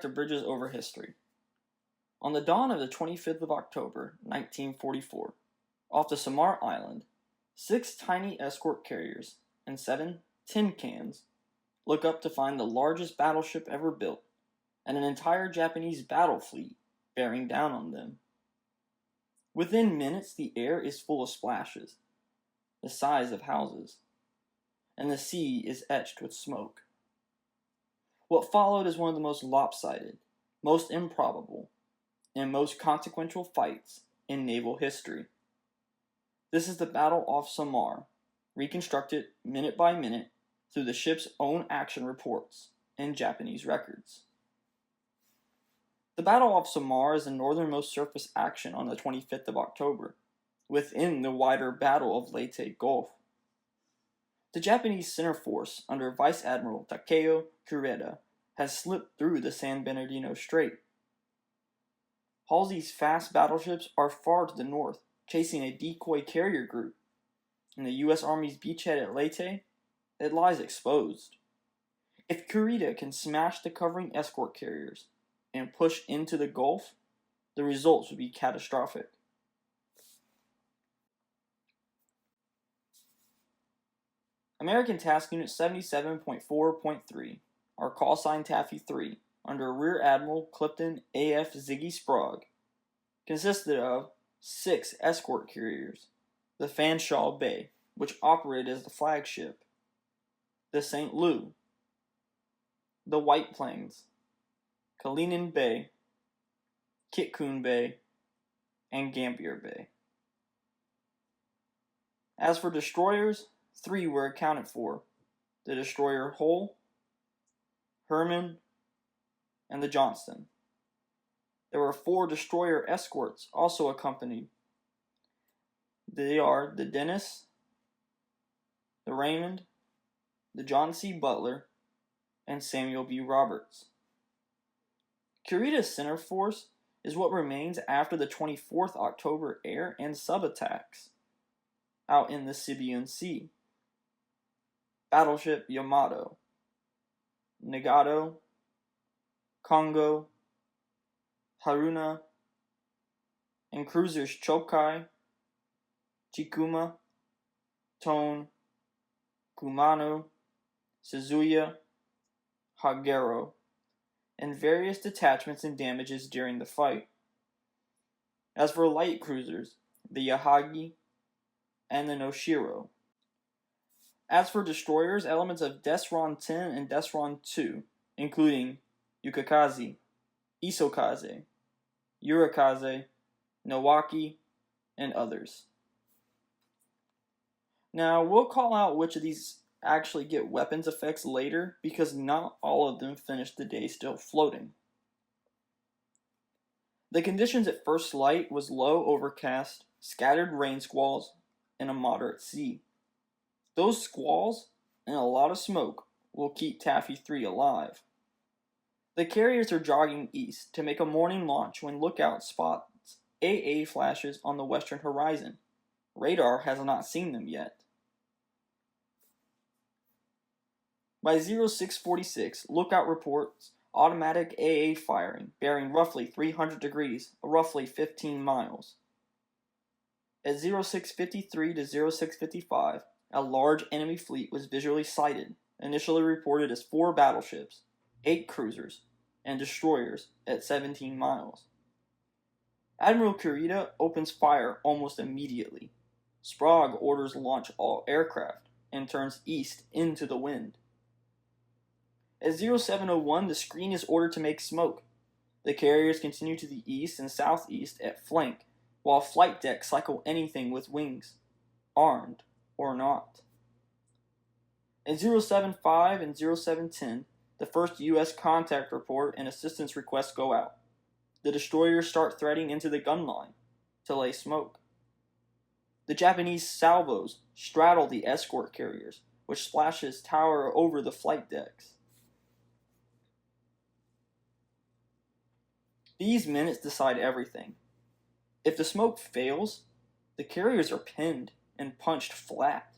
to Bridges over History. On the dawn of the 25th of October, 1944, off the Samar Island, 6 tiny escort carriers and 7 tin cans look up to find the largest battleship ever built and an entire Japanese battle fleet bearing down on them. Within minutes, the air is full of splashes, the size of houses, and the sea is etched with smoke. What followed is one of the most lopsided, most improbable, and most consequential fights in naval history. This is the Battle off Samar, reconstructed minute by minute through the ship's own action reports and Japanese records. The Battle off Samar is the northernmost surface action on the 25th of October, within the wider Battle of Leyte Gulf. The Japanese center force under Vice Admiral Admiral Kurita has slipped through the San Bernardino Strait. Halsey's fast battleships are far to the north, chasing a decoy carrier group. In the U.S. Army's beachhead at Leyte, it lies exposed. If Kurita can smash the covering escort carriers and push into the Gulf, the results would be catastrophic. American Task Unit 77.4.3, our call sign Taffy 3, under Rear Admiral Clifton A.F. Ziggy Sprague, consisted of 6 escort carriers, the Fanshawe Bay, which operated as the flagship, the St. Lou, the White Plains, Kalinin Bay, Kitcoon Bay, and Gambier Bay. As for destroyers, 3 were accounted for: the destroyer Hull, Herman, and the Johnston. There were 4 destroyer escorts also accompanied. They are the Dennis, the Raymond, the John C. Butler, and Samuel B. Roberts. Kurita's center force is what remains after the 24th October air and sub-attacks out in the Sibian Sea. Battleship Yamato, Nagato, Kongo, Haruna, and cruisers Chokai, Chikuma, Tone, Kumano, Suzuya, Hagero, and various detachments and damages during the fight. As for light cruisers, the Yahagi and the Noshiro. As for destroyers, elements of Desron 10 and Desron 2, including Yukikaze, Isokaze, Urikaze, Nowaki, and others. Now, we'll call out which of these actually get weapons effects later, because not all of them finish the day still floating. The conditions at first light was low overcast, scattered rain squalls, and a moderate sea. Those squalls and a lot of smoke will keep Taffy 3 alive. The carriers are jogging east to make a morning launch when lookout spots AA flashes on the western horizon. Radar has not seen them yet. By 0646, lookout reports automatic AA firing bearing roughly 300 degrees, roughly 15 miles. At 0653 to 0655, a large enemy fleet was visually sighted, initially reported as 4 battleships, 8 cruisers, and destroyers at 17 miles. Admiral Kurita opens fire almost immediately. Sprague orders launch all aircraft and turns east into the wind. At 0701, the screen is ordered to make smoke. The carriers continue to the east and southeast at flank, while flight decks cycle anything with wings, armed or not. In 075 and 0710, the first U.S. contact report and assistance requests go out. The destroyers start threading into the gun line to lay smoke. The Japanese salvos straddle the escort carriers, which splashes tower over the flight decks. These minutes decide everything. If the smoke fails, the carriers are pinned and punched flat.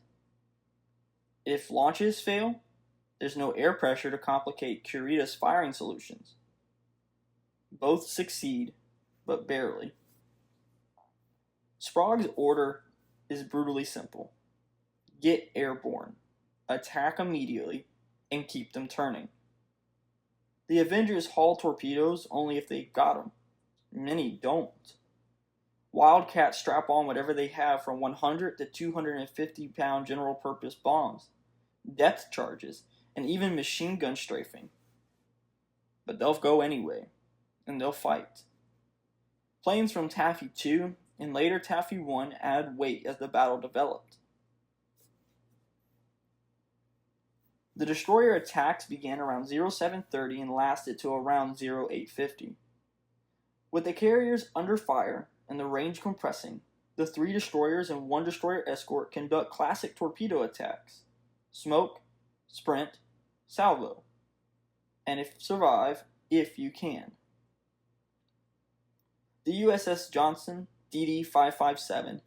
If launches fail, there's no air pressure to complicate Kurita's firing solutions. Both succeed, but barely. Sprague's order is brutally simple. Get airborne, attack immediately, and keep them turning. The Avengers haul torpedoes only if they got them. Many don't. Wildcats strap on whatever they have from 100 to 250-pound general-purpose bombs, depth charges, and even machine gun strafing. But they'll go anyway, and they'll fight. Planes from Taffy 2 and later Taffy 1 added weight as the battle developed. The destroyer attacks began around 0730 and lasted to around 0850. With the carriers under fire and the range compressing, the 3 destroyers and 1 destroyer escort conduct classic torpedo attacks: smoke, sprint, salvo, and survive if you can. The USS Johnson DD-557,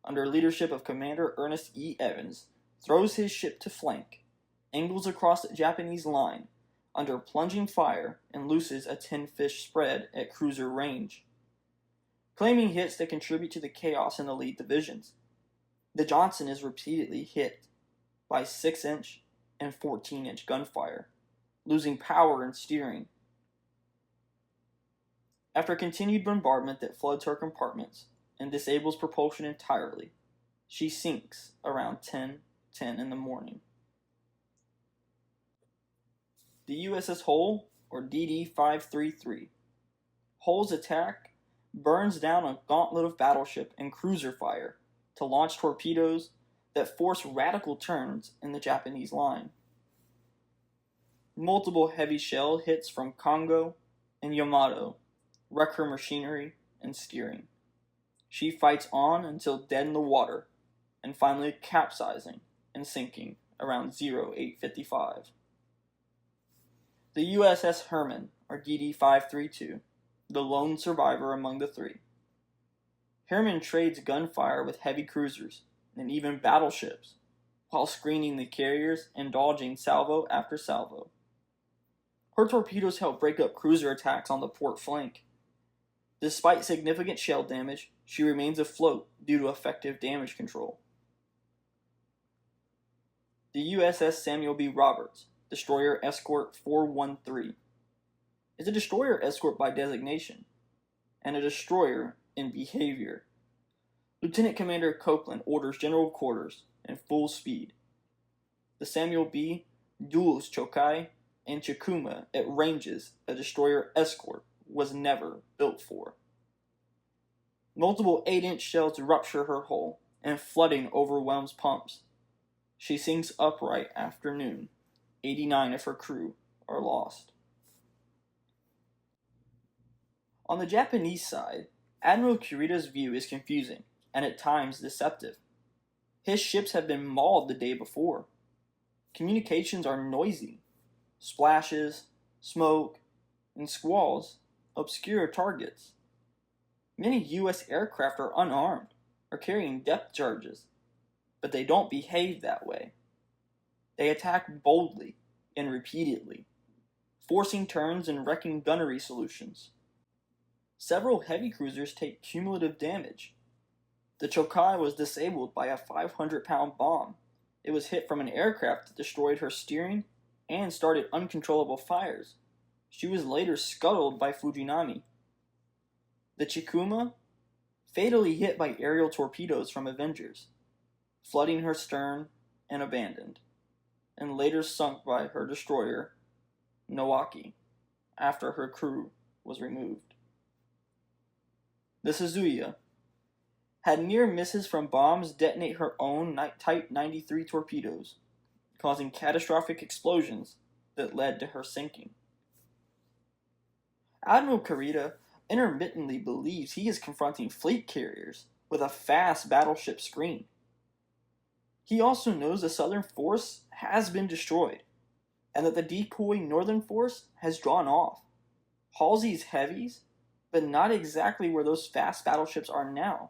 under leadership of Commander Ernest E. Evans, throws his ship to flank, angles across the Japanese line under plunging fire, and looses a 10-fish spread at cruiser range, claiming hits that contribute to the chaos in the lead divisions. The Johnson is repeatedly hit by 6-inch and 14-inch gunfire, losing power and steering. After continued bombardment that floods her compartments and disables propulsion entirely, she sinks around 10:10 in the morning. The USS Hull, or DD-533. Hull's attack burns down a gauntlet of battleship and cruiser fire to launch torpedoes that force radical turns in the Japanese line. Multiple heavy shell hits from Congo and Yamato wreck her machinery and steering. She fights on until dead in the water, and finally capsizing and sinking around 0855. The USS Herman, or DD-532, the lone survivor among the 3. Herman trades gunfire with heavy cruisers and even battleships, while screening the carriers and dodging salvo after salvo. Her torpedoes help break up cruiser attacks on the port flank. Despite significant shell damage, she remains afloat due to effective damage control. The USS Samuel B. Roberts, destroyer escort 413, is a destroyer escort by designation, and a destroyer in behavior. Lieutenant Commander Copeland orders general quarters and full speed. The Samuel B. duels Chokai and Chikuma at ranges a destroyer escort was never built for. Multiple 8-inch shells rupture her hull, and flooding overwhelms pumps. She sinks upright after noon. 89 of her crew are lost. On the Japanese side, Admiral Kurita's view is confusing, and at times deceptive. His ships have been mauled the day before. Communications are noisy. Splashes, smoke, and squalls obscure targets. Many U.S. aircraft are unarmed or carrying depth charges, but they don't behave that way. They attack boldly and repeatedly, forcing turns and wrecking gunnery solutions. Several heavy cruisers take cumulative damage. The Chokai was disabled by a 500-pound bomb. It was hit from an aircraft that destroyed her steering and started uncontrollable fires. She was later scuttled by Fujinami. The Chikuma, fatally hit by aerial torpedoes from Avengers, flooding her stern and abandoned, and later sunk by her destroyer, Nowaki, after her crew was removed. The Suzuya had near misses from bombs detonate her own Type 93 torpedoes, causing catastrophic explosions that led to her sinking. Admiral Kurita intermittently believes he is confronting fleet carriers with a fast battleship screen. He also knows the Southern force has been destroyed, and that the decoy Northern force has drawn off. Halsey's heavies, but not exactly where those fast battleships are now.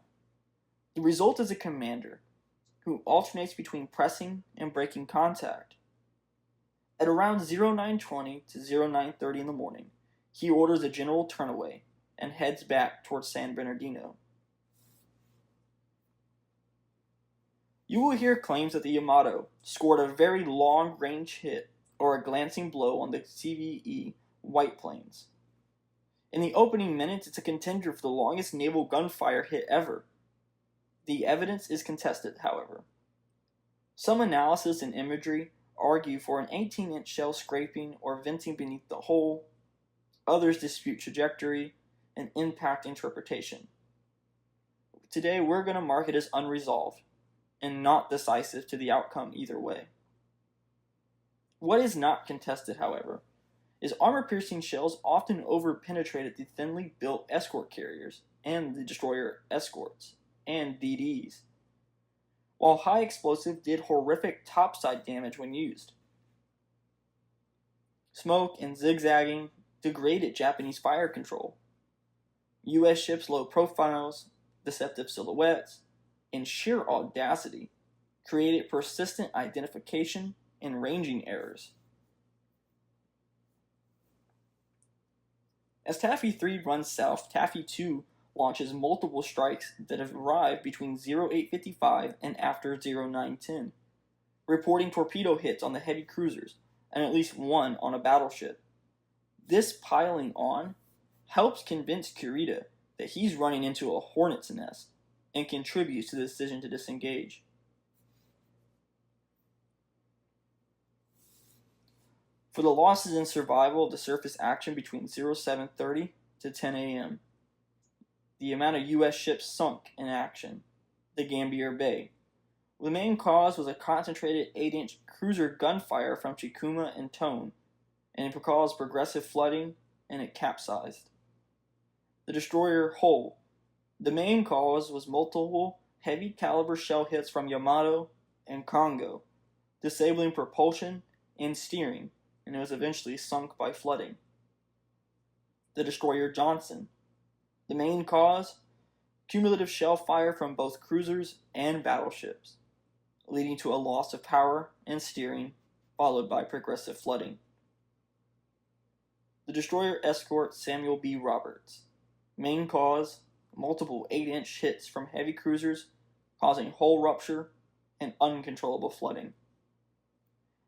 The result is a commander who alternates between pressing and breaking contact. At around 0920 to 0930 in the morning, he orders a general turnaway and heads back towards San Bernardino. You will hear claims that the Yamato scored a very long-range hit or a glancing blow on the CVE White Plains. In the opening minutes, it's a contender for the longest naval gunfire hit ever. The evidence is contested, however. Some analysis and imagery argue for an 18-inch shell scraping or venting beneath the hull. Others dispute trajectory and impact interpretation. Today, we're going to mark it as unresolved and not decisive to the outcome either way. What is not contested, however, is armor-piercing shells often over-penetrated the thinly built escort carriers and the destroyer escorts and DDs, while high explosive did horrific topside damage when used. Smoke and zigzagging degraded Japanese fire control. U.S. ships' low profiles, deceptive silhouettes, and sheer audacity created persistent identification and ranging errors. As Taffy 3 runs south, Taffy 2 launches multiple strikes that have arrived between 0855 and after 0910, reporting torpedo hits on the heavy cruisers and at least one on a battleship. This piling on helps convince Kurita that he's running into a hornet's nest and contributes to the decision to disengage. For the losses and survival of the surface action between 0730 to 10 a.m., the amount of U.S. ships sunk in action, the Gambier Bay. The main cause was a concentrated 8-inch cruiser gunfire from Chikuma and Tone, and it caused progressive flooding, and it capsized. The destroyer Hull. The main cause was multiple heavy caliber shell hits from Yamato and Congo, disabling propulsion and steering, and it was eventually sunk by flooding. The destroyer Johnson. The main cause? Cumulative shell fire from both cruisers and battleships, leading to a loss of power and steering, followed by progressive flooding. The destroyer escort Samuel B. Roberts. Main cause? Multiple 8-inch hits from heavy cruisers, causing hull rupture and uncontrollable flooding.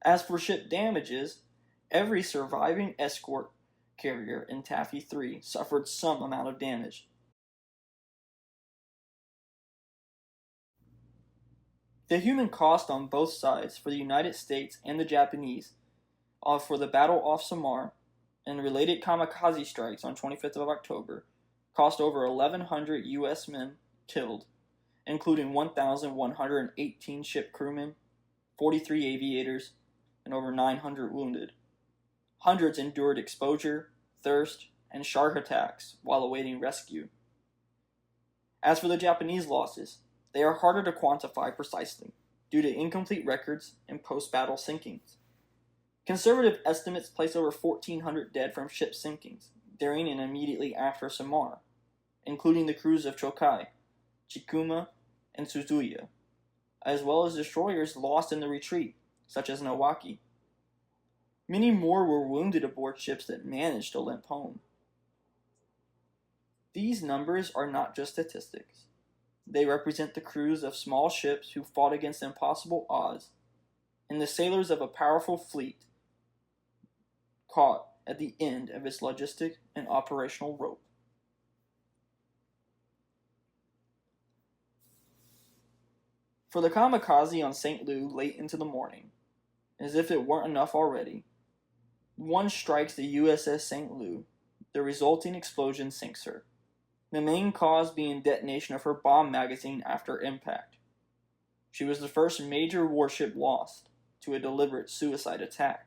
As for ship damages, every surviving escort carrier in Taffy 3 suffered some amount of damage. The human cost on both sides for the United States and the Japanese for the battle off Samar and related kamikaze strikes on 25th of October cost over 1,100 U.S. men killed, including 1,118 ship crewmen, 43 aviators, and over 900 wounded. Hundreds endured exposure, thirst, and shark attacks while awaiting rescue. As for the Japanese losses, they are harder to quantify precisely due to incomplete records and post-battle sinkings. Conservative estimates place over 1,400 dead from ship sinkings during and immediately after Samar, including the crews of Chokai, Chikuma, and Suzuya, as well as destroyers lost in the retreat, such as Nawaki. Many more were wounded aboard ships that managed to limp home. These numbers are not just statistics. They represent the crews of small ships who fought against impossible odds, and the sailors of a powerful fleet caught at the end of its logistic and operational rope. For the kamikaze on St. Lou late into the morning, as if it weren't enough already, one strikes the USS St. Lou. The resulting explosion sinks her, the main cause being detonation of her bomb magazine after impact. She was the first major warship lost to a deliberate suicide attack.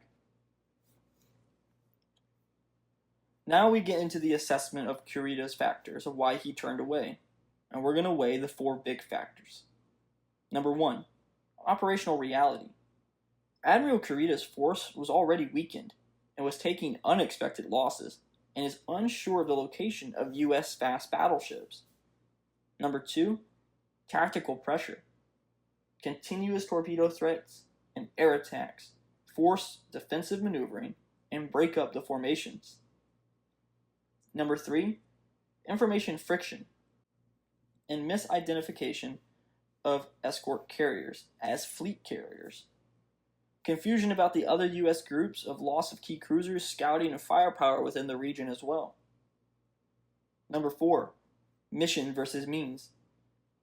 Now we get into the assessment of Kurita's factors of why he turned away, and we're going to weigh the 4 big factors. Number 1, operational reality. Admiral Kurita's force was already weakened and was taking unexpected losses and is unsure of the location of U.S. fast battleships. Number 2, tactical pressure. Continuous torpedo threats and air attacks force defensive maneuvering and break up the formations. Number 3, information friction and misidentification of escort carriers as fleet carriers. Confusion about the other U.S. groups of loss of key cruisers, scouting, and firepower within the region as well. Number 4, mission versus means.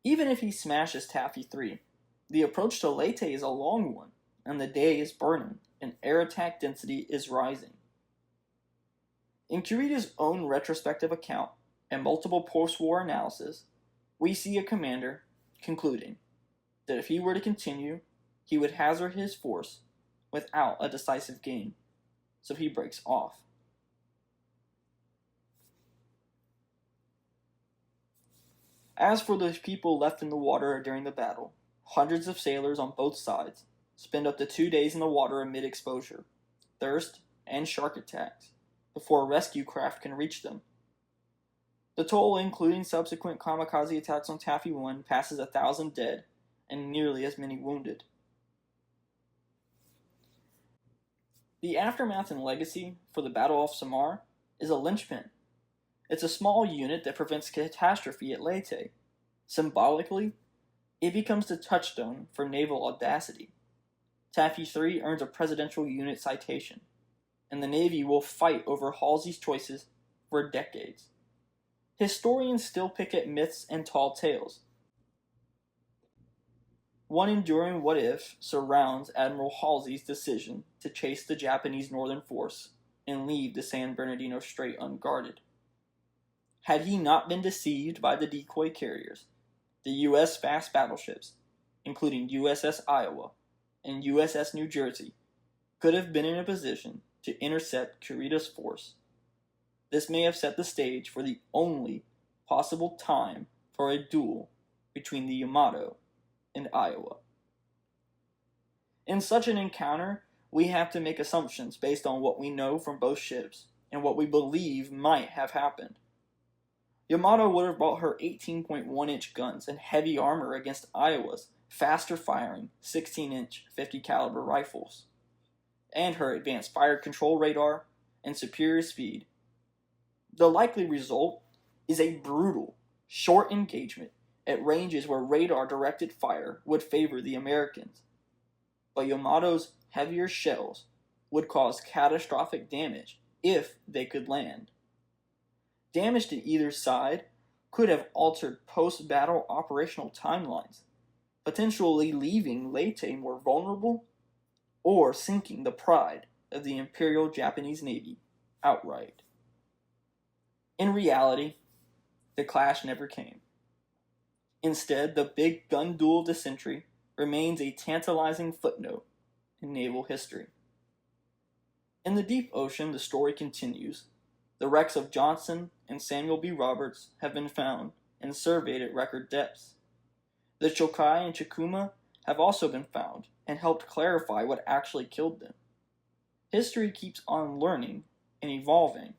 Even if he smashes Taffy 3, the approach to Leyte is a long one, and the day is burning, and air attack density is rising. In Kurita's own retrospective account and multiple post-war analysis, we see a commander concluding that if he were to continue, he would hazard his force without a decisive gain, so he breaks off. As for the people left in the water during the battle, hundreds of sailors on both sides spend up to 2 days in the water amid exposure, thirst, and shark attacks before a rescue craft can reach them. The toll, including subsequent kamikaze attacks on Taffy 1, passes 1,000 dead and nearly as many wounded. The aftermath and legacy for the Battle of Samar is a linchpin. It's a small unit that prevents catastrophe at Leyte. Symbolically, it becomes the touchstone for naval audacity. Taffy 3 earns a presidential unit citation, and the Navy will fight over Halsey's choices for decades. Historians still pick at myths and tall tales. One enduring what-if surrounds Admiral Halsey's decision to chase the Japanese northern force and leave the San Bernardino Strait unguarded. Had he not been deceived by the decoy carriers, the U.S. fast battleships, including USS Iowa and USS New Jersey, could have been in a position to intercept Kurita's force. This may have set the stage for the only possible time for a duel between the Yamato and Iowa. In such an encounter, we have to make assumptions based on what we know from both ships and what we believe might have happened. Yamato would have brought her 18.1-inch guns and heavy armor against Iowa's faster-firing 16-inch 50 caliber rifles, and her advanced fire control radar and superior speed. The likely result is a brutal, short engagement at ranges where radar-directed fire would favor the Americans. But Yamato's heavier shells would cause catastrophic damage if they could land. Damage to either side could have altered post-battle operational timelines, potentially leaving Leyte more vulnerable or sinking the pride of the Imperial Japanese Navy outright. In reality, the clash never came. Instead, the big gun duel of the century remains a tantalizing footnote in naval history. In the deep ocean, the story continues. The wrecks of Johnson and Samuel B. Roberts have been found and surveyed at record depths. The Chokai and Chikuma have also been found and helped clarify what actually killed them. History keeps on learning and evolving.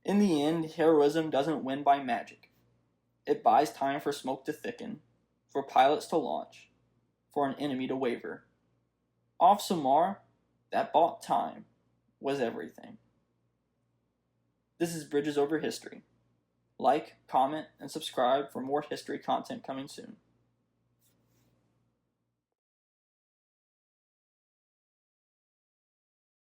In the end, heroism doesn't win by magic. It buys time for smoke to thicken, for pilots to launch, for an enemy to waver. Off Samar, that bought time was everything. This is Bridges Over History. Like, comment, and subscribe for more history content coming soon.